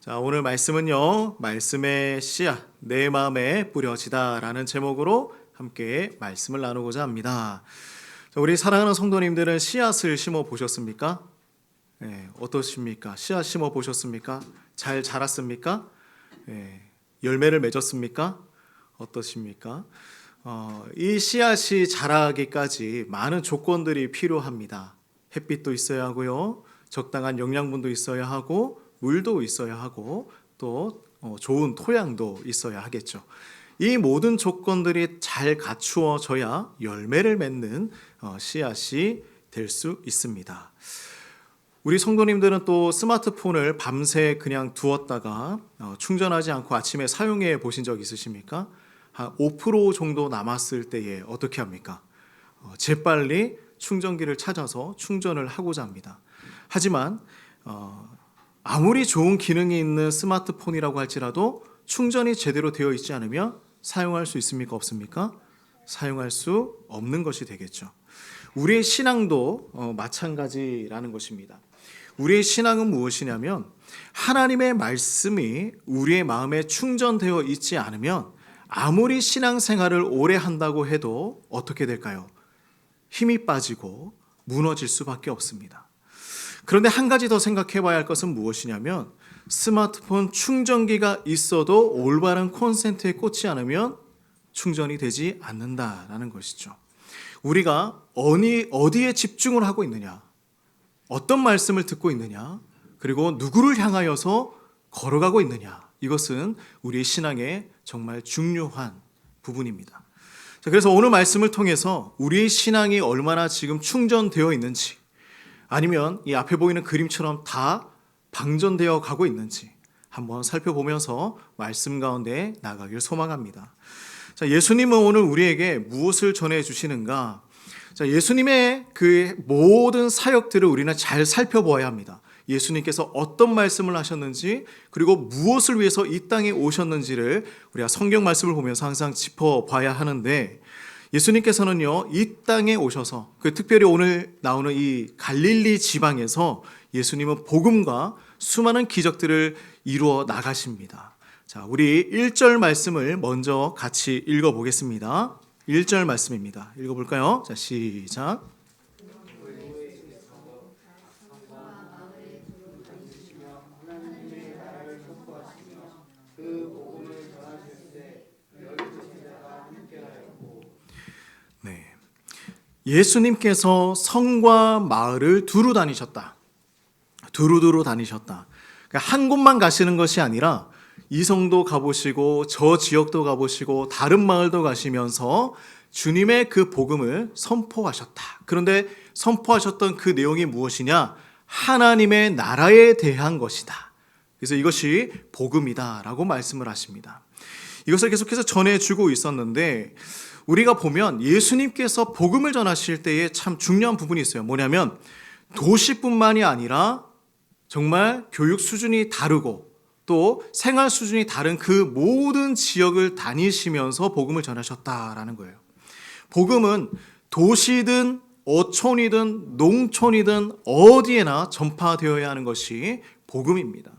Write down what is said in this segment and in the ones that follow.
자, 오늘 말씀은요, 말씀의 씨앗, 내 마음에 뿌려지다 라는 제목으로 함께 말씀을 나누고자 합니다. 자, 우리 사랑하는 성도님들은 씨앗을 심어 보셨습니까? 네, 어떠십니까? 씨앗 심어 보셨습니까? 잘 자랐습니까? 네, 열매를 맺었습니까? 어떠십니까? 이 씨앗이 자라기까지 많은 조건들이 필요합니다. 햇빛도 있어야 하고요, 적당한 영양분도 있어야 하고, 물도 있어야 하고, 또 좋은 토양도 있어야 하겠죠. 이 모든 조건들이 잘 갖추어져야 열매를 맺는 씨앗이 될 수 있습니다. 우리 성도님들은 또 스마트폰을 밤새 그냥 두었다가 충전하지 않고 아침에 사용해 보신 적 있으십니까? 한 5% 정도 남았을 때에 어떻게 합니까? 재빨리 충전기를 찾아서 충전을 하고자 합니다. 하지만 아무리 좋은 기능이 있는 스마트폰이라고 할지라도 충전이 제대로 되어 있지 않으면 사용할 수 있습니까? 없습니까? 사용할 수 없는 것이 되겠죠. 우리의 신앙도 마찬가지라는 것입니다. 우리의 신앙은 무엇이냐면 하나님의 말씀이 우리의 마음에 충전되어 있지 않으면 아무리 신앙생활을 오래 한다고 해도 어떻게 될까요? 힘이 빠지고 무너질 수밖에 없습니다. 그런데 한 가지 더 생각해 봐야 할 것은 무엇이냐면 스마트폰 충전기가 있어도 올바른 콘센트에 꽂지 않으면 충전이 되지 않는다라는 것이죠. 우리가 어디에 집중을 하고 있느냐, 어떤 말씀을 듣고 있느냐, 그리고 누구를 향하여서 걸어가고 있느냐, 이것은 우리의 신앙의 정말 중요한 부분입니다. 자, 그래서 오늘 말씀을 통해서 우리의 신앙이 얼마나 지금 충전되어 있는지, 아니면 이 앞에 보이는 그림처럼 다 방전되어 가고 있는지 한번 살펴보면서 말씀 가운데 나가길 소망합니다. 자, 예수님은 오늘 우리에게 무엇을 전해주시는가? 자, 예수님의 그 모든 사역들을 우리는 잘 살펴보아야 합니다. 예수님께서 어떤 말씀을 하셨는지, 그리고 무엇을 위해서 이 땅에 오셨는지를 우리가 성경 말씀을 보면서 항상 짚어봐야 하는데, 예수님께서는요, 이 땅에 오셔서 특별히 오늘 나오는 이 갈릴리 지방에서 예수님은 복음과 수많은 기적들을 이루어 나가십니다. 자, 우리 1절 말씀을 먼저 같이 읽어보겠습니다. 1절 말씀입니다. 읽어볼까요? 자, 시작. 네, 예수님께서 성과 마을을 두루 다니셨다. 두루두루 다니셨다. 그러니까 한 곳만 가시는 것이 아니라 이성도 가보시고 저 지역도 가보시고 다른 마을도 가시면서 주님의 그 복음을 선포하셨다. 그런데 선포하셨던 그 내용이 무엇이냐? 하나님의 나라에 대한 것이다. 그래서 이것이 복음이다라고 말씀을 하십니다. 이것을 계속해서 전해주고 있었는데, 우리가 보면 예수님께서 복음을 전하실 때에 참 중요한 부분이 있어요. 뭐냐면 도시뿐만이 아니라 정말 교육 수준이 다르고 또 생활 수준이 다른 그 모든 지역을 다니시면서 복음을 전하셨다라는 거예요. 복음은 도시든 어촌이든 농촌이든 어디에나 전파되어야 하는 것이 복음입니다.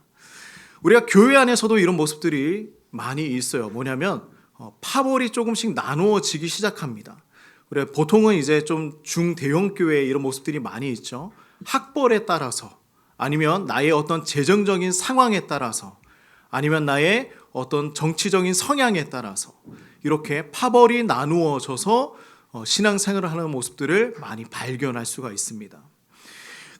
우리가 교회 안에서도 이런 모습들이 많이 있어요. 뭐냐면 파벌이 조금씩 나누어지기 시작합니다. 우리가 보통은 이제 좀 중대형 교회에 이런 모습들이 많이 있죠. 학벌에 따라서, 아니면 나의 어떤 재정적인 상황에 따라서, 아니면 나의 어떤 정치적인 성향에 따라서 이렇게 파벌이 나누어져서 신앙생활을 하는 모습들을 많이 발견할 수가 있습니다.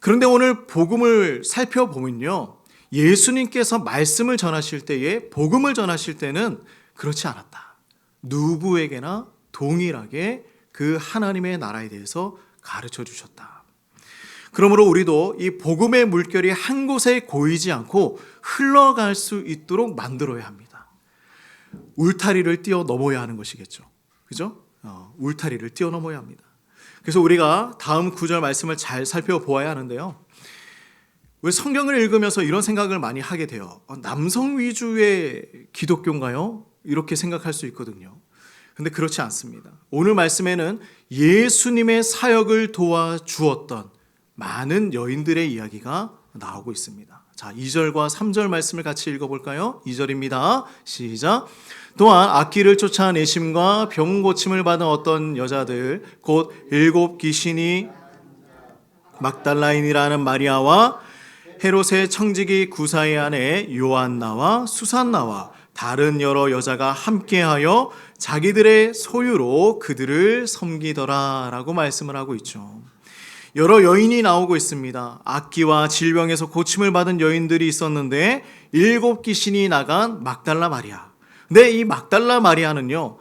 그런데 오늘 복음을 살펴보면요, 예수님께서 말씀을 전하실 때에, 복음을 전하실 때는 그렇지 않았다. 누구에게나 동일하게 그 하나님의 나라에 대해서 가르쳐 주셨다. 그러므로 우리도 이 복음의 물결이 한 곳에 고이지 않고 흘러갈 수 있도록 만들어야 합니다. 울타리를 뛰어넘어야 하는 것이겠죠. 그죠? 울타리를 뛰어넘어야 합니다. 그래서 우리가 다음 구절 말씀을 잘 살펴보아야 하는데요, 우리 성경을 읽으면서 이런 생각을 많이 하게 돼요. 남성 위주의 기독교인가요? 이렇게 생각할 수 있거든요. 근데 그렇지 않습니다. 오늘 말씀에는 예수님의 사역을 도와주었던 많은 여인들의 이야기가 나오고 있습니다. 자, 2절과 3절 말씀을 같이 읽어볼까요? 2절입니다. 시작. 또한 악기를 쫓아내심과 병 고침을 받은 어떤 여자들 곧 7 귀신이 막달라인이라는 마리아와 헤롯의 청지기 구사의 아내 요한나와 수산나와 다른 여러 여자가 함께하여 자기들의 소유로 그들을 섬기더라 라고 말씀을 하고 있죠. 여러 여인이 나오고 있습니다. 악기와 질병에서 고침을 받은 여인들이 있었는데 7 귀신이 나간 막달라 마리아. 근데 이 막달라 마리아는요,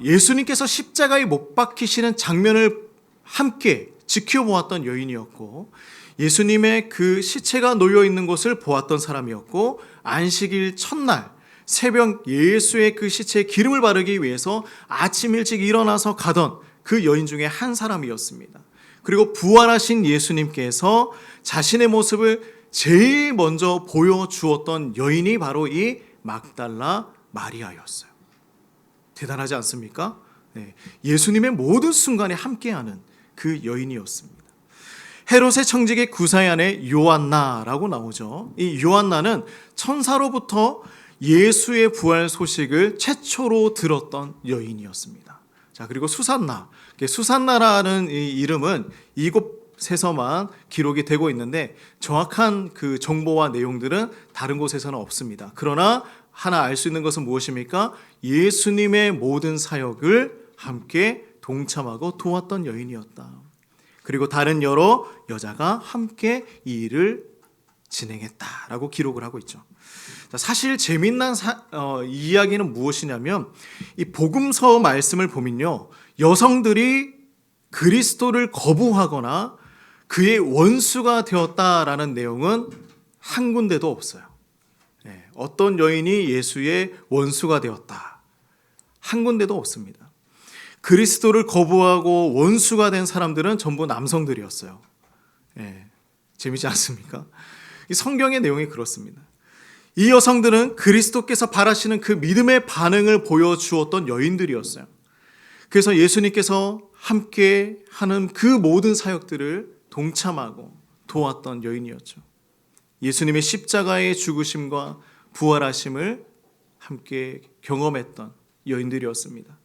예수님께서 십자가에 못 박히시는 장면을 함께 지켜보았던 여인이었고, 예수님의 그 시체가 놓여 있는 곳을 보았던 사람이었고, 안식일 첫날 새벽 예수의 그 시체에 기름을 바르기 위해서 아침 일찍 일어나서 가던 그 여인 중에 한 사람이었습니다. 그리고 부활하신 예수님께서 자신의 모습을 제일 먼저 보여주었던 여인이 바로 이 막달라 마리아였어요. 대단하지 않습니까? 네, 예수님의 모든 순간에 함께하는 그 여인이었습니다. 헤롯의 청지기 구사의 아내 요한나라고 나오죠. 이 요한나는 천사로부터 예수의 부활 소식을 최초로 들었던 여인이었습니다. 자, 그리고 수산나라는 이 이름은 이곳에서만 기록이 되고 있는데 정확한 그 정보와 내용들은 다른 곳에서는 없습니다. 그러나 하나 알 수 있는 것은 무엇입니까? 예수님의 모든 사역을 함께 동참하고 도왔던 여인이었다. 그리고 다른 여러 여자가 함께 이 일을 진행했다라고 기록을 하고 있죠. 사실 재미난 이야기는 무엇이냐면 이 복음서 말씀을 보면요, 여성들이 그리스도를 거부하거나 그의 원수가 되었다라는 내용은 한 군데도 없어요. 어떤 여인이 예수의 원수가 되었다, 한 군데도 없습니다. 그리스도를 거부하고 원수가 된 사람들은 전부 남성들이었어요. 재미지 않습니까? 이 성경의 내용이 그렇습니다. 이 여성들은 그리스도께서 바라시는 그 믿음의 반응을 보여주었던 여인들이었어요. 그래서 예수님께서 함께 하는 그 모든 사역들을 동참하고 도왔던 여인이었죠. 예수님의 십자가의 죽으심과 부활하심을 함께 경험했던 여인들이었습니다.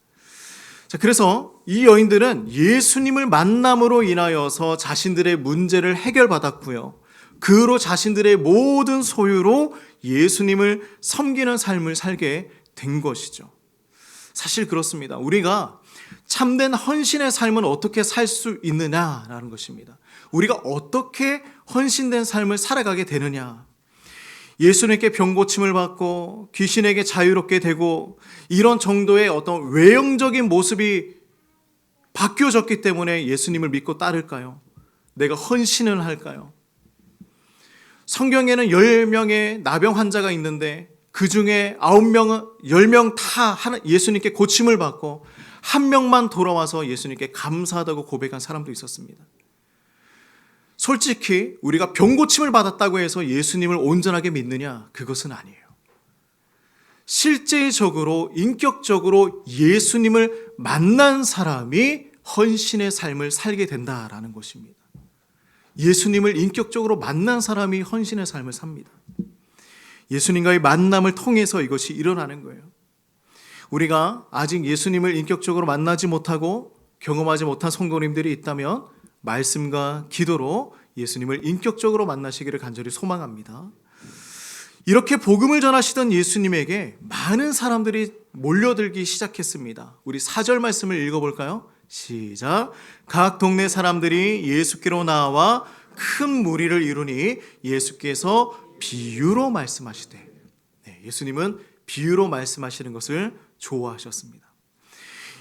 자, 그래서 이 여인들은 예수님을 만남으로 인하여서 자신들의 문제를 해결받았고요, 그로 자신들의 모든 소유로 예수님을 섬기는 삶을 살게 된 것이죠. 사실 그렇습니다. 우리가 참된 헌신의 삶은 어떻게 살 수 있느냐라는 것입니다. 우리가 어떻게 헌신된 삶을 살아가게 되느냐. 예수님께 병고침을 받고 귀신에게 자유롭게 되고 이런 정도의 어떤 외형적인 모습이 바뀌어졌기 때문에 예수님을 믿고 따를까요? 내가 헌신을 할까요? 성경에는 10명의 나병 환자가 있는데 그 중에 9명은 10명 다 예수님께 고침을 받고 한 명만 돌아와서 예수님께 감사하다고 고백한 사람도 있었습니다. 솔직히 우리가 병고침을 받았다고 해서 예수님을 온전하게 믿느냐? 그것은 아니에요. 실제적으로 인격적으로 예수님을 만난 사람이 헌신의 삶을 살게 된다라는 것입니다. 예수님을 인격적으로 만난 사람이 헌신의 삶을 삽니다. 예수님과의 만남을 통해서 이것이 일어나는 거예요. 우리가 아직 예수님을 인격적으로 만나지 못하고 경험하지 못한 성도님들이 있다면 말씀과 기도로 예수님을 인격적으로 만나시기를 간절히 소망합니다. 이렇게 복음을 전하시던 예수님에게 많은 사람들이 몰려들기 시작했습니다. 우리 4절 말씀을 읽어볼까요? 시작. 각 동네 사람들이 예수께로 나와 큰 무리를 이루니 예수께서 비유로 말씀하시되, 예수님은 비유로 말씀하시는 것을 좋아하셨습니다.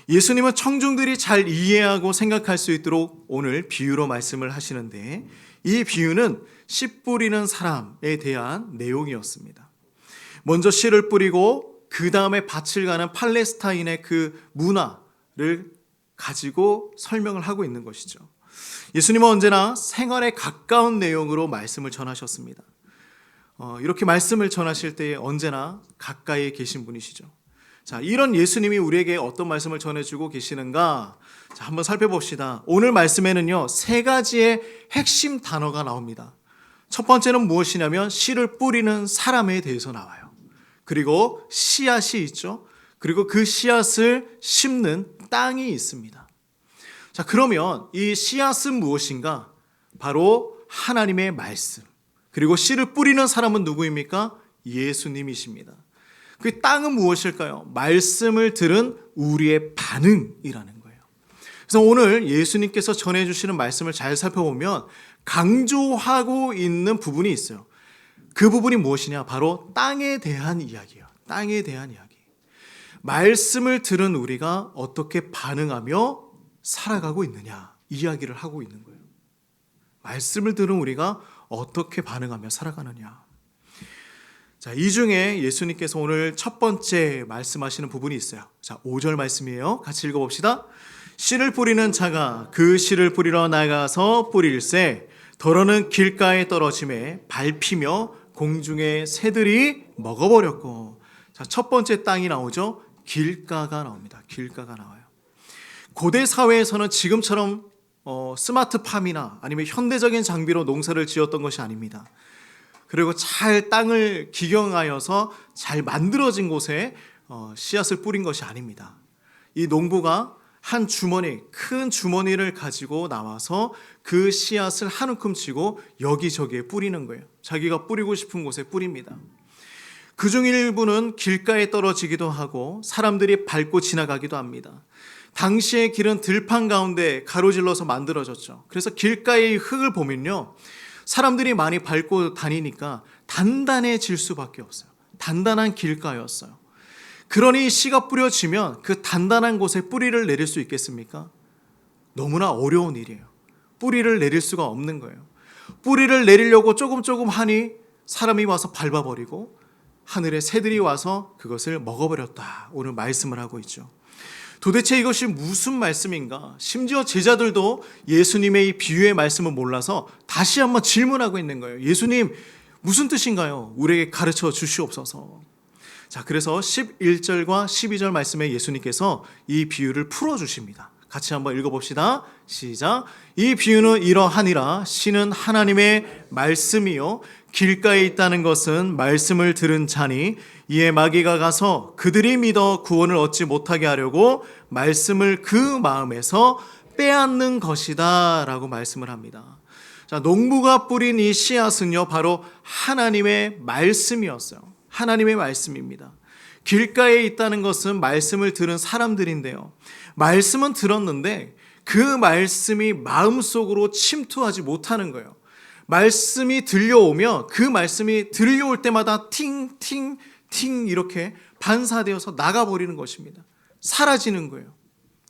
예수님은 청중들이 잘 이해하고 생각할 수 있도록 오늘 비유로 말씀을 하시는데, 이 비유는 씨 뿌리는 사람에 대한 내용이었습니다. 먼저 씨를 뿌리고 그 다음에 밭을 가는 팔레스타인의 그 문화를 가지고 설명을 하고 있는 것이죠. 예수님은 언제나 생활에 가까운 내용으로 말씀을 전하셨습니다. 이렇게 말씀을 전하실 때 언제나 가까이에 계신 분이시죠. 자, 이런 예수님이 우리에게 어떤 말씀을 전해주고 계시는가? 자, 한번 살펴봅시다. 오늘 말씀에는요, 3가지의 핵심 단어가 나옵니다. 첫 번째는 무엇이냐면 씨를 뿌리는 사람에 대해서 나와요. 그리고 씨앗이 있죠. 그리고 그 씨앗을 심는 땅이 있습니다. 자, 그러면 이 씨앗은 무엇인가? 바로 하나님의 말씀. 그리고 씨를 뿌리는 사람은 누구입니까? 예수님이십니다. 그 땅은 무엇일까요? 말씀을 들은 우리의 반응이라는 거예요. 그래서 오늘 예수님께서 전해주시는 말씀을 잘 살펴보면 강조하고 있는 부분이 있어요. 그 부분이 무엇이냐? 바로 땅에 대한 이야기예요. 땅에 대한 이야기. 말씀을 들은 우리가 어떻게 반응하며 살아가고 있느냐, 이야기를 하고 있는 거예요. 말씀을 들은 우리가 어떻게 반응하며 살아가느냐. 자, 이 중에 예수님께서 오늘 첫 번째 말씀하시는 부분이 있어요. 자, 5절 말씀이에요. 같이 읽어봅시다. 씨를 뿌리는 자가 그 씨를 뿌리러 나가서 뿌릴새 더러는 길가에 떨어짐에 밟히며 공중의 새들이 먹어버렸고. 자, 첫 번째 땅이 나오죠. 길가가 나옵니다. 길가가 나와요. 고대 사회에서는 지금처럼 스마트팜이나 아니면 현대적인 장비로 농사를 지었던 것이 아닙니다. 그리고 잘 땅을 기경하여서 잘 만들어진 곳에 씨앗을 뿌린 것이 아닙니다. 이 농부가 한 주머니, 큰 주머니를 가지고 나와서 그 씨앗을 한 움큼 치고 여기저기에 뿌리는 거예요. 자기가 뿌리고 싶은 곳에 뿌립니다. 그중 일부는 길가에 떨어지기도 하고 사람들이 밟고 지나가기도 합니다. 당시의 길은 들판 가운데 가로질러서 만들어졌죠. 그래서 길가의 흙을 보면요, 사람들이 많이 밟고 다니니까 단단해질 수밖에 없어요. 단단한 길가였어요. 그러니 씨가 뿌려지면 그 단단한 곳에 뿌리를 내릴 수 있겠습니까? 너무나 어려운 일이에요. 뿌리를 내릴 수가 없는 거예요. 뿌리를 내리려고 조금 하니 사람이 와서 밟아버리고 하늘의 새들이 와서 그것을 먹어버렸다. 오늘 말씀을 하고 있죠. 도대체 이것이 무슨 말씀인가? 심지어 제자들도 예수님의 이 비유의 말씀을 몰라서 다시 한번 질문하고 있는 거예요. 예수님, 무슨 뜻인가요? 우리에게 가르쳐 주시옵소서. 자, 그래서 11절과 12절 말씀에 예수님께서 이 비유를 풀어주십니다. 같이 한번 읽어봅시다. 시작. 이 비유는 이러하니라. 씨는 하나님의 말씀이요 길가에 있다는 것은 말씀을 들은 자니 이에 마귀가 가서 그들이 믿어 구원을 얻지 못하게 하려고 말씀을 그 마음에서 빼앗는 것이다 라고 말씀을 합니다. 자, 농부가 뿌린 이 씨앗은요 바로 하나님의 말씀이었어요. 하나님의 말씀입니다. 길가에 있다는 것은 말씀을 들은 사람들인데요, 말씀은 들었는데 그 말씀이 마음속으로 침투하지 못하는 거예요. 말씀이 들려오면 그 말씀이 들려올 때마다 팅팅팅 이렇게 반사되어서 나가버리는 것입니다. 사라지는 거예요.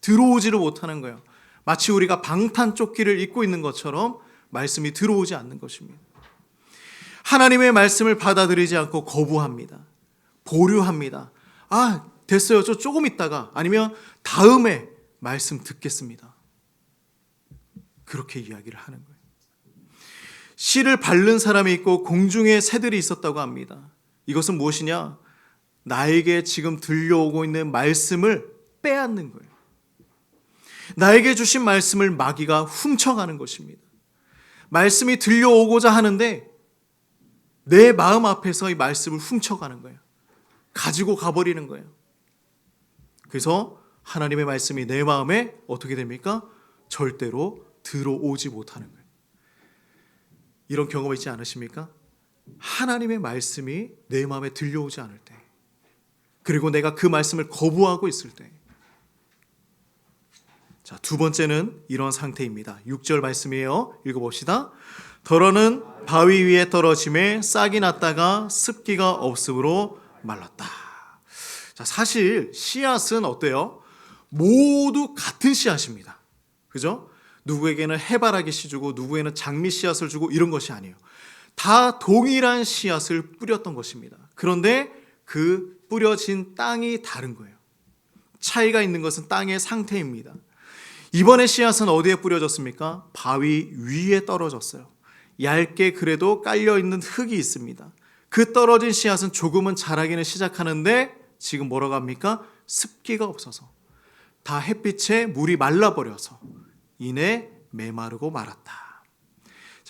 들어오지를 못하는 거예요. 마치 우리가 방탄조끼를 입고 있는 것처럼 말씀이 들어오지 않는 것입니다. 하나님의 말씀을 받아들이지 않고 거부합니다. 보류합니다. 아, 됐어요. 저 조금 있다가, 아니면 다음에 말씀 듣겠습니다. 그렇게 이야기를 하는 거예요. 씨를 밟는 사람이 있고 공중에 새들이 있었다고 합니다. 이것은 무엇이냐? 나에게 지금 들려오고 있는 말씀을 빼앗는 거예요. 나에게 주신 말씀을 마귀가 훔쳐가는 것입니다. 말씀이 들려오고자 하는데 내 마음 앞에서 이 말씀을 훔쳐가는 거예요. 가지고 가버리는 거예요. 그래서 하나님의 말씀이 내 마음에 어떻게 됩니까? 절대로 들어오지 못하는 거예요. 이런 경험 있지 않으십니까? 하나님의 말씀이 내 마음에 들려오지 않을 때, 그리고 내가 그 말씀을 거부하고 있을 때. 자, 두 번째는 이런 상태입니다. 6절 말씀이에요. 읽어봅시다. 더러는 바위 위에 떨어짐에 싹이 났다가 습기가 없으므로 말랐다. 자, 사실 씨앗은 어때요? 모두 같은 씨앗입니다. 그죠? 누구에게는 해바라기 씨 주고 누구에게는 장미 씨앗을 주고 이런 것이 아니에요. 다 동일한 씨앗을 뿌렸던 것입니다. 그런데 그 뿌려진 땅이 다른 거예요. 차이가 있는 것은 땅의 상태입니다. 이번에 씨앗은 어디에 뿌려졌습니까? 바위 위에 떨어졌어요. 얇게 그래도 깔려있는 흙이 있습니다. 그 떨어진 씨앗은 조금은 자라기는 시작하는데 지금 뭐라고 합니까? 습기가 없어서 다 햇빛에 물이 말라버려서 이내 메마르고 말았다.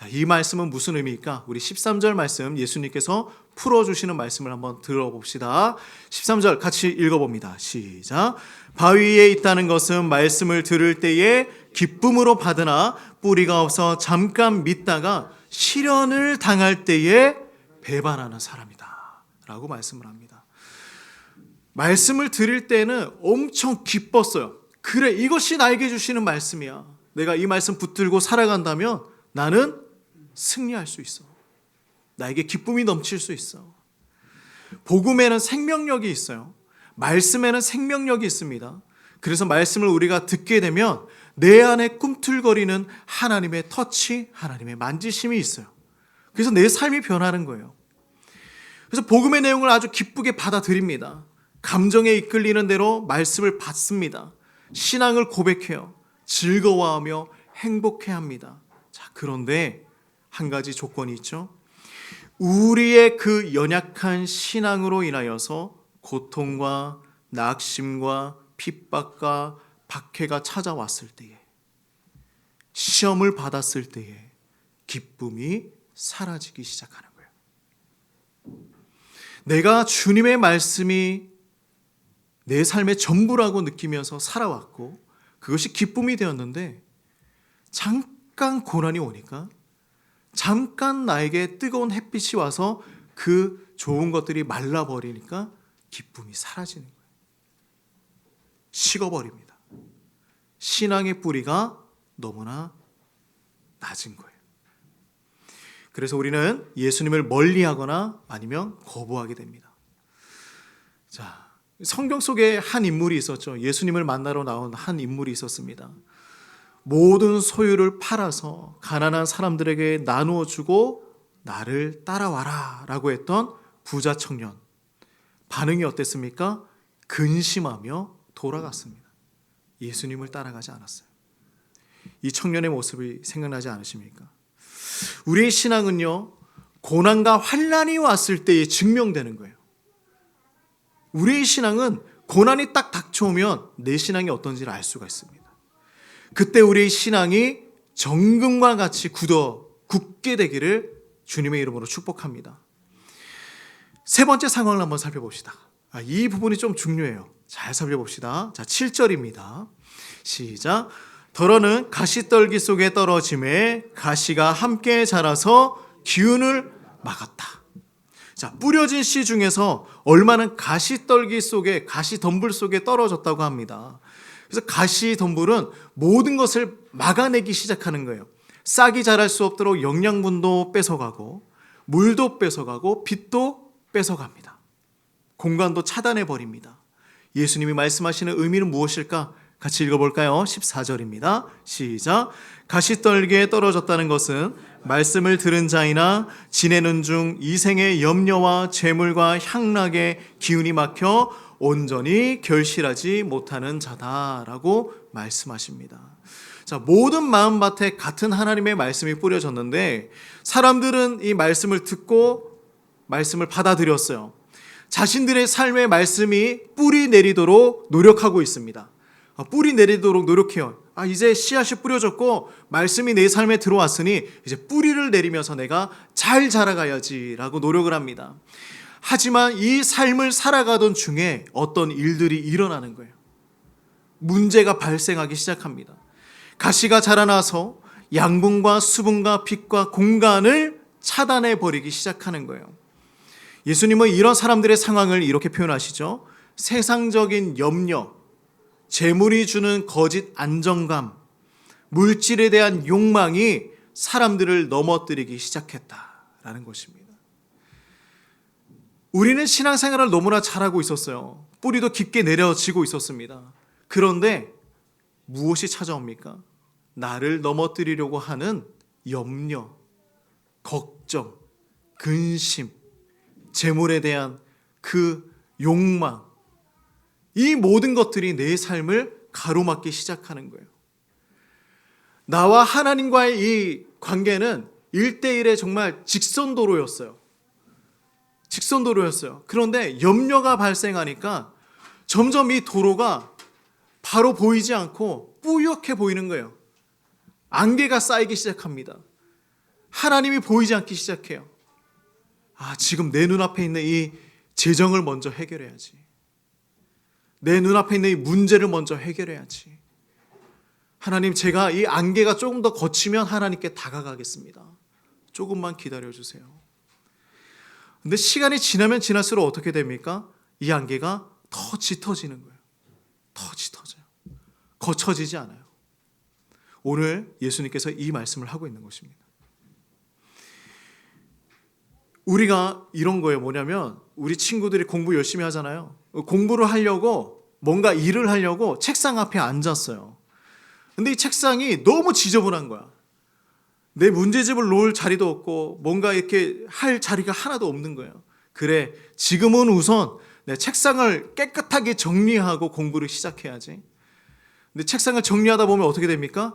자, 이 말씀은 무슨 의미일까? 우리 13절 말씀 예수님께서 풀어주시는 말씀을 한번 들어봅시다. 13절 같이 읽어봅니다. 시작. 바위에 있다는 것은 말씀을 들을 때에 기쁨으로 받으나 뿌리가 없어 잠깐 믿다가 시련을 당할 때에 배반하는 사람이다 라고 말씀을 합니다. 말씀을 들을 때는 엄청 기뻤어요. 그래, 이것이 나에게 주시는 말씀이야. 내가 이 말씀 붙들고 살아간다면 나는 승리할 수 있어. 나에게 기쁨이 넘칠 수 있어. 복음에는 생명력이 있어요. 말씀에는 생명력이 있습니다. 그래서 말씀을 우리가 듣게 되면 내 안에 꿈틀거리는 하나님의 터치, 하나님의 만지심이 있어요. 그래서 내 삶이 변하는 거예요. 그래서 복음의 내용을 아주 기쁘게 받아들입니다. 감정에 이끌리는 대로 말씀을 받습니다. 신앙을 고백해요. 즐거워하며 행복해합니다. 자, 그런데 한 가지 조건이 있죠. 우리의 그 연약한 신앙으로 인하여서 고통과 낙심과 핍박과 박해가 찾아왔을 때에, 시험을 받았을 때에 기쁨이 사라지기 시작하는 거예요. 내가 주님의 말씀이 내 삶의 전부라고 느끼면서 살아왔고 그것이 기쁨이 되었는데 잠깐 고난이 오니까, 잠깐 나에게 뜨거운 햇빛이 와서 그 좋은 것들이 말라버리니까 기쁨이 사라지는 거예요. 식어버립니다. 신앙의 뿌리가 너무나 낮은 거예요. 그래서 우리는 예수님을 멀리하거나 아니면 거부하게 됩니다. 자, 성경 속에 한 인물이 있었죠. 예수님을 만나러 나온 한 인물이 있었습니다. 모든 소유를 팔아서 가난한 사람들에게 나누어 주고 나를 따라와라 라고 했던 부자 청년. 반응이 어땠습니까? 근심하며 돌아갔습니다. 예수님을 따라가지 않았어요. 이 청년의 모습이 생각나지 않으십니까? 우리의 신앙은요, 고난과 환난이 왔을 때에 증명되는 거예요. 우리의 신앙은 고난이 딱 닥쳐오면 내 신앙이 어떤지를 알 수가 있습니다. 그때 우리의 신앙이 정금과 같이 굳게 되기를 주님의 이름으로 축복합니다. 세 번째 상황을 한번 살펴봅시다. 이 부분이 좀 중요해요. 잘 살펴봅시다. 자, 7절입니다. 시작. 더러는 가시떨기 속에 떨어짐에 가시가 함께 자라서 기운을 막았다. 자, 뿌려진 씨 중에서 얼마는 가시떨기 속에, 가시덤불 속에 떨어졌다고 합니다. 그래서 가시덤불은 모든 것을 막아내기 시작하는 거예요. 싹이 자랄 수 없도록 영양분도 뺏어가고 물도 뺏어가고 빛도 뺏어갑니다. 공간도 차단해 버립니다. 예수님이 말씀하시는 의미는 무엇일까? 같이 읽어볼까요? 14절입니다. 시작. 가시떨기에 떨어졌다는 것은 말씀을 들은 자이나 지내는 중 이생의 염려와 재물과 향락에 기운이 막혀 온전히 결실하지 못하는 자다라고 말씀하십니다. 자, 모든 마음밭에 같은 하나님의 말씀이 뿌려졌는데 사람들은 이 말씀을 듣고 말씀을 받아들였어요. 자신들의 삶의 말씀이 뿌리 내리도록 노력하고 있습니다. 뿌리 내리도록 노력해요. 이제 씨앗이 뿌려졌고 말씀이 내 삶에 들어왔으니 이제 뿌리를 내리면서 내가 잘 자라가야지라고 노력을 합니다. 하지만 이 삶을 살아가던 중에 어떤 일들이 일어나는 거예요. 문제가 발생하기 시작합니다. 가시가 자라나서 양분과 수분과 빛과 공간을 차단해 버리기 시작하는 거예요. 예수님은 이런 사람들의 상황을 이렇게 표현하시죠. 세상적인 염려, 재물이 주는 거짓 안정감, 물질에 대한 욕망이 사람들을 넘어뜨리기 시작했다라는 것입니다. 우리는 신앙생활을 너무나 잘하고 있었어요. 뿌리도 깊게 내려지고 있었습니다. 그런데 무엇이 찾아옵니까? 나를 넘어뜨리려고 하는 염려, 걱정, 근심, 재물에 대한 그 욕망, 이 모든 것들이 내 삶을 가로막기 시작하는 거예요. 나와 하나님과의 이 관계는 1대1의 정말 직선도로였어요. 직선도로였어요. 그런데 염려가 발생하니까 점점 이 도로가 바로 보이지 않고 뿌옇게 보이는 거예요. 안개가 쌓이기 시작합니다. 하나님이 보이지 않기 시작해요. 지금 내 눈앞에 있는 이 재정을 먼저 해결해야지. 내 눈앞에 있는 이 문제를 먼저 해결해야지. 하나님, 제가 이 안개가 조금 더 거치면 하나님께 다가가겠습니다. 조금만 기다려주세요. 근데 시간이 지나면 지날수록 어떻게 됩니까? 이 안개가 더 짙어지는 거예요. 더 짙어져요. 거쳐지지 않아요. 오늘 예수님께서 이 말씀을 하고 있는 것입니다. 우리가 이런 거예요. 뭐냐면 우리 친구들이 공부 열심히 하잖아요. 공부를 하려고 뭔가 일을 하려고 책상 앞에 앉았어요. 근데 이 책상이 너무 지저분한 거야. 내 문제집을 놓을 자리도 없고 뭔가 이렇게 할 자리가 하나도 없는 거예요. 그래, 지금은 우선 내 책상을 깨끗하게 정리하고 공부를 시작해야지. 근데 책상을 정리하다 보면 어떻게 됩니까?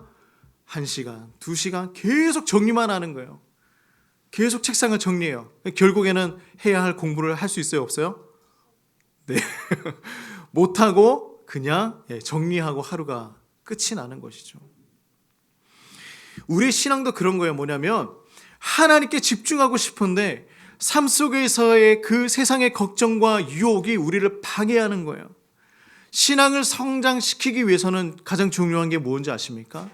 1시간, 2시간 계속 정리만 하는 거예요. 계속 책상을 정리해요. 결국에는 해야 할 공부를 할 수 있어요, 없어요? 네. 못하고 그냥 정리하고 하루가 끝이 나는 것이죠. 우리의 신앙도 그런 거예요. 뭐냐면 하나님께 집중하고 싶은데 삶 속에서의 그 세상의 걱정과 유혹이 우리를 방해하는 거예요. 신앙을 성장시키기 위해서는 가장 중요한 게 뭔지 아십니까?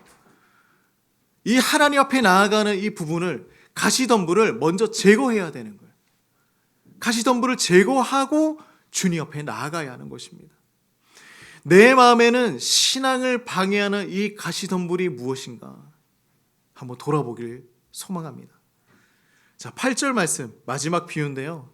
이 하나님 앞에 나아가는 이 부분을, 가시덤불을 먼저 제거해야 되는 거예요. 가시덤불을 제거하고 주님 앞에 나아가야 하는 것입니다. 내 마음에는 신앙을 방해하는 이 가시덤불이 무엇인가 한번 돌아보길 소망합니다. 자, 8절 말씀, 마지막 비유인데요.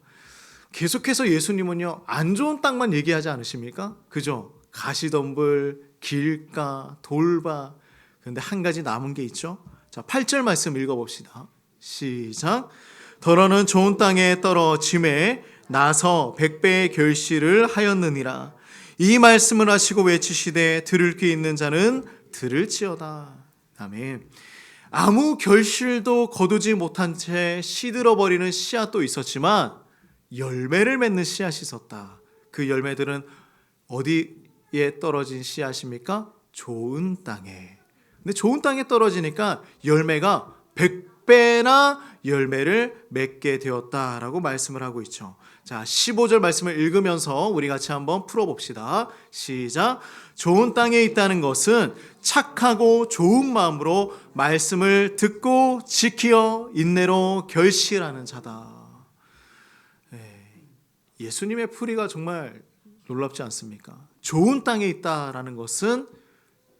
계속해서 예수님은요, 안 좋은 땅만 얘기하지 않으십니까? 그죠? 가시덤불, 길가, 돌바. 그런데 한 가지 남은 게 있죠. 자, 8절 말씀 읽어봅시다. 시작. 더러는 좋은 땅에 떨어짐에 나서 100배의 결실을 하였느니라. 이 말씀을 하시고 외치시되 들을 귀 있는 자는 들을지어다. 아멘. 아무 결실도 거두지 못한 채 시들어버리는 씨앗도 있었지만 열매를 맺는 씨앗이 있었다. 그 열매들은 어디에 떨어진 씨앗입니까? 좋은 땅에. 근데 좋은 땅에 떨어지니까 열매가 100배나 열매를 맺게 되었다라고 말씀을 하고 있죠. 자, 15절 말씀을 읽으면서 우리 같이 한번 풀어봅시다. 시작. 좋은 땅에 있다는 것은 착하고 좋은 마음으로 말씀을 듣고 지키어 인내로 결실하는 자다. 예수님의 풀이가 정말 놀랍지 않습니까? 좋은 땅에 있다라는 것은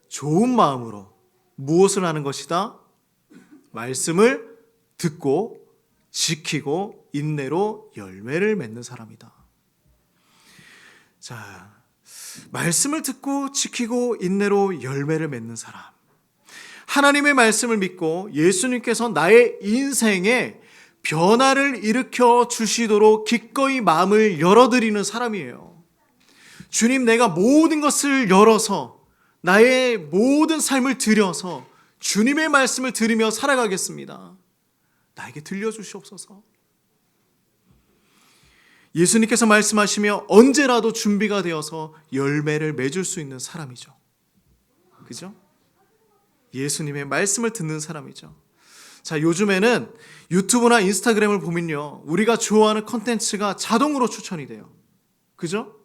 좋은 마음으로 무엇을 하는 것이다? 말씀을 듣고 지키고 인내로 열매를 맺는 사람이다. 자, 말씀을 듣고 지키고 인내로 열매를 맺는 사람. 하나님의 말씀을 믿고 예수님께서 나의 인생에 변화를 일으켜 주시도록 기꺼이 마음을 열어드리는 사람이에요. 주님, 내가 모든 것을 열어서 나의 모든 삶을 들여서 주님의 말씀을 들으며 살아가겠습니다. 나에게 들려주시옵소서. 예수님께서 말씀하시며 언제라도 준비가 되어서 열매를 맺을 수 있는 사람이죠. 그죠? 예수님의 말씀을 듣는 사람이죠. 자, 요즘에는 유튜브나 인스타그램을 보면요, 우리가 좋아하는 컨텐츠가 자동으로 추천이 돼요. 그죠?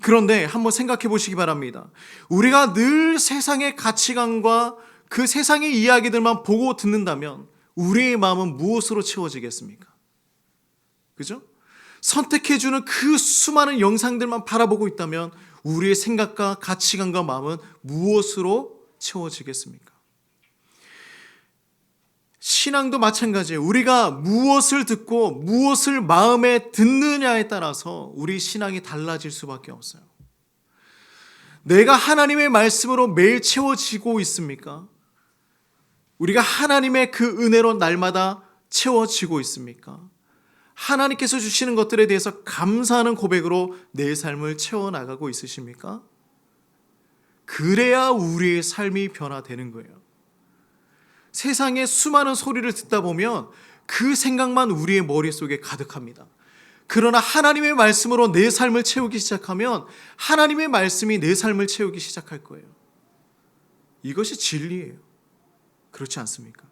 그런데 한번 생각해 보시기 바랍니다. 우리가 늘 세상의 가치관과 그 세상의 이야기들만 보고 듣는다면 우리의 마음은 무엇으로 채워지겠습니까? 그죠? 선택해주는 그 수많은 영상들만 바라보고 있다면 우리의 생각과 가치관과 마음은 무엇으로 채워지겠습니까? 신앙도 마찬가지예요. 우리가 무엇을 듣고 무엇을 마음에 듣느냐에 따라서 우리 신앙이 달라질 수밖에 없어요. 내가 하나님의 말씀으로 매일 채워지고 있습니까? 우리가 하나님의 그 은혜로 날마다 채워지고 있습니까? 하나님께서 주시는 것들에 대해서 감사하는 고백으로 내 삶을 채워나가고 있으십니까? 그래야 우리의 삶이 변화되는 거예요. 세상의 수많은 소리를 듣다 보면 그 생각만 우리의 머릿속에 가득합니다. 그러나 하나님의 말씀으로 내 삶을 채우기 시작하면 하나님의 말씀이 내 삶을 채우기 시작할 거예요. 이것이 진리예요. 그렇지 않습니까?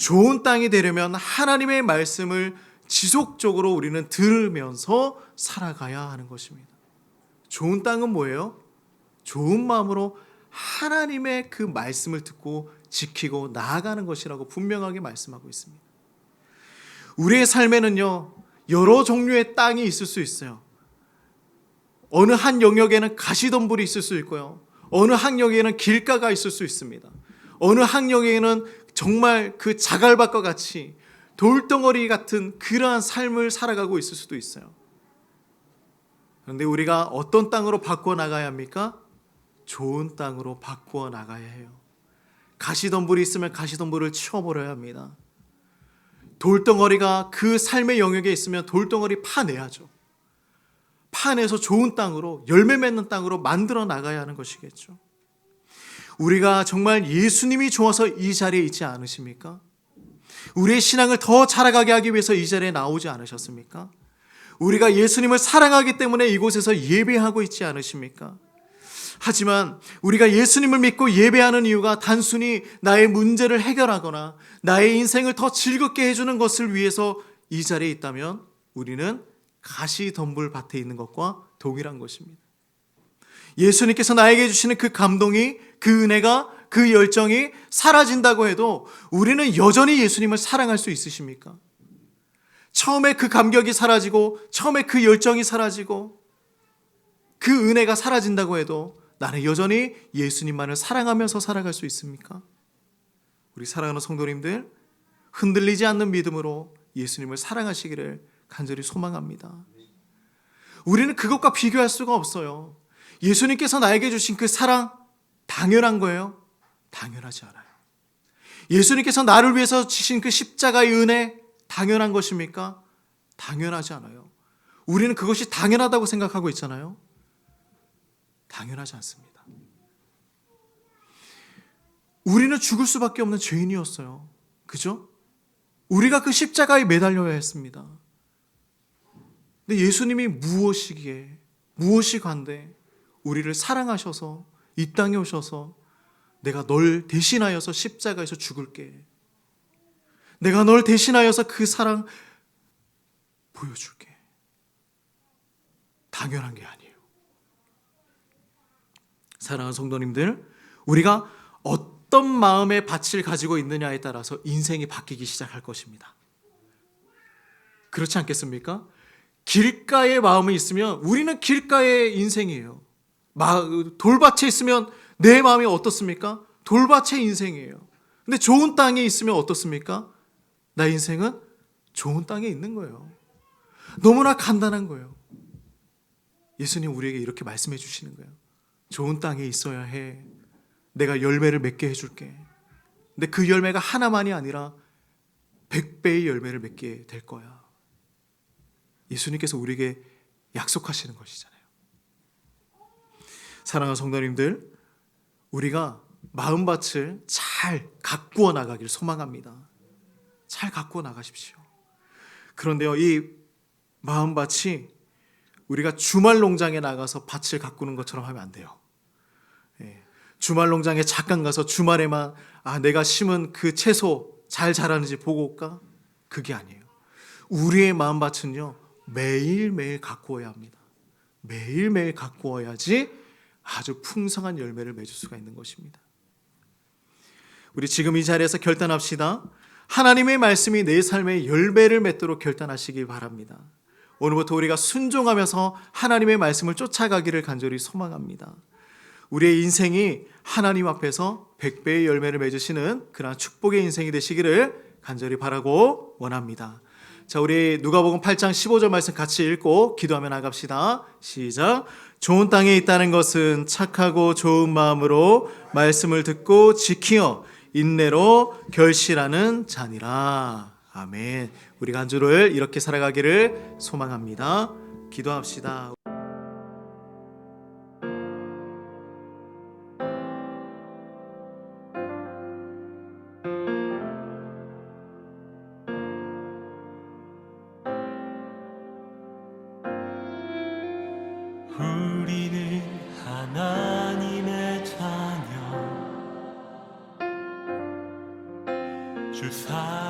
좋은 땅이 되려면 하나님의 말씀을 지속적으로 우리는 들으면서 살아가야 하는 것입니다. 좋은 땅은 뭐예요? 좋은 마음으로 하나님의 그 말씀을 듣고 지키고 나아가는 것이라고 분명하게 말씀하고 있습니다. 우리의 삶에는요, 여러 종류의 땅이 있을 수 있어요. 어느 한 영역에는 가시덤불이 있을 수 있고요. 어느 한 영역에는 길가가 있을 수 있습니다. 어느 한 영역에는 정말 그 자갈밭과 같이 돌덩어리 같은 그러한 삶을 살아가고 있을 수도 있어요. 그런데 우리가 어떤 땅으로 바꾸어 나가야 합니까? 좋은 땅으로 바꾸어 나가야 해요. 가시덤불이 있으면 가시덤불을 치워버려야 합니다. 돌덩어리가 그 삶의 영역에 있으면 돌덩어리 파내야죠. 파내서 좋은 땅으로, 열매 맺는 땅으로 만들어 나가야 하는 것이겠죠. 우리가 정말 예수님이 좋아서 이 자리에 있지 않으십니까? 우리의 신앙을 더 자라가게 하기 위해서 이 자리에 나오지 않으셨습니까? 우리가 예수님을 사랑하기 때문에 이곳에서 예배하고 있지 않으십니까? 하지만 우리가 예수님을 믿고 예배하는 이유가 단순히 나의 문제를 해결하거나 나의 인생을 더 즐겁게 해주는 것을 위해서 이 자리에 있다면 우리는 가시덤불 밭에 있는 것과 동일한 것입니다. 예수님께서 나에게 주시는 그 감동이, 그 은혜가, 그 열정이 사라진다고 해도 우리는 여전히 예수님을 사랑할 수 있으십니까? 처음에 그 감격이 사라지고 처음에 그 열정이 사라지고 그 은혜가 사라진다고 해도 나는 여전히 예수님만을 사랑하면서 살아갈 수 있습니까? 우리 사랑하는 성도님들, 흔들리지 않는 믿음으로 예수님을 사랑하시기를 간절히 소망합니다. 우리는 그것과 비교할 수가 없어요. 예수님께서 나에게 주신 그 사랑 당연한 거예요? 당연하지 않아요. 예수님께서 나를 위해서 지신 그 십자가의 은혜 당연한 것입니까? 당연하지 않아요. 우리는 그것이 당연하다고 생각하고 있잖아요. 당연하지 않습니다. 우리는 죽을 수밖에 없는 죄인이었어요. 그죠? 우리가 그 십자가에 매달려야 했습니다. 근데 예수님이 무엇이기에, 무엇이 관대 우리를 사랑하셔서 이 땅에 오셔서 내가 널 대신하여서 십자가에서 죽을게. 내가 널 대신하여서 그 사랑 보여줄게. 당연한 게 아니에요. 사랑하는 성도님들, 우리가 어떤 마음의 밭을 가지고 있느냐에 따라서 인생이 바뀌기 시작할 것입니다. 그렇지 않겠습니까? 길가의 마음이 있으면 우리는 길가의 인생이에요. 돌밭에 있으면 내 마음이 어떻습니까? 돌밭의 인생이에요. 근데 좋은 땅에 있으면 어떻습니까? 나 인생은 좋은 땅에 있는 거예요. 너무나 간단한 거예요. 예수님 우리에게 이렇게 말씀해 주시는 거예요. 좋은 땅에 있어야 해. 내가 열매를 맺게 해줄게. 근데 그 열매가 하나만이 아니라 100배의 열매를 맺게 될 거야. 예수님께서 우리에게 약속하시는 것이잖아요. 사랑하는 성도님들, 우리가 마음밭을 잘 가꾸어 나가길 소망합니다. 잘 가꾸어 나가십시오. 그런데요, 이 마음밭이 우리가 주말 농장에 나가서 밭을 가꾸는 것처럼 하면 안 돼요. 주말 농장에 잠깐 가서 주말에만 내가 심은 그 채소 잘 자라는지 보고 올까? 그게 아니에요. 우리의 마음밭은요, 매일매일 가꾸어야 합니다. 매일매일 가꾸어야지 아주 풍성한 열매를 맺을 수가 있는 것입니다. 우리 지금 이 자리에서 결단합시다. 하나님의 말씀이 내 삶에 열매를 맺도록 결단하시기 바랍니다. 오늘부터 우리가 순종하면서 하나님의 말씀을 쫓아가기를 간절히 소망합니다. 우리의 인생이 하나님 앞에서 100배의 열매를 맺으시는 그러한 축복의 인생이 되시기를 간절히 바라고 원합니다. 자, 우리 누가복음 8장 15절 말씀 같이 읽고 기도하며 나갑시다. 시작. 좋은 땅에 있다는 것은 착하고 좋은 마음으로 말씀을 듣고 지키어 인내로 결실하는 자니라. 아멘. 우리가 한 주를 이렇게 살아가기를 소망합니다. 기도합시다. 우리는 하나님의 자녀, 주 사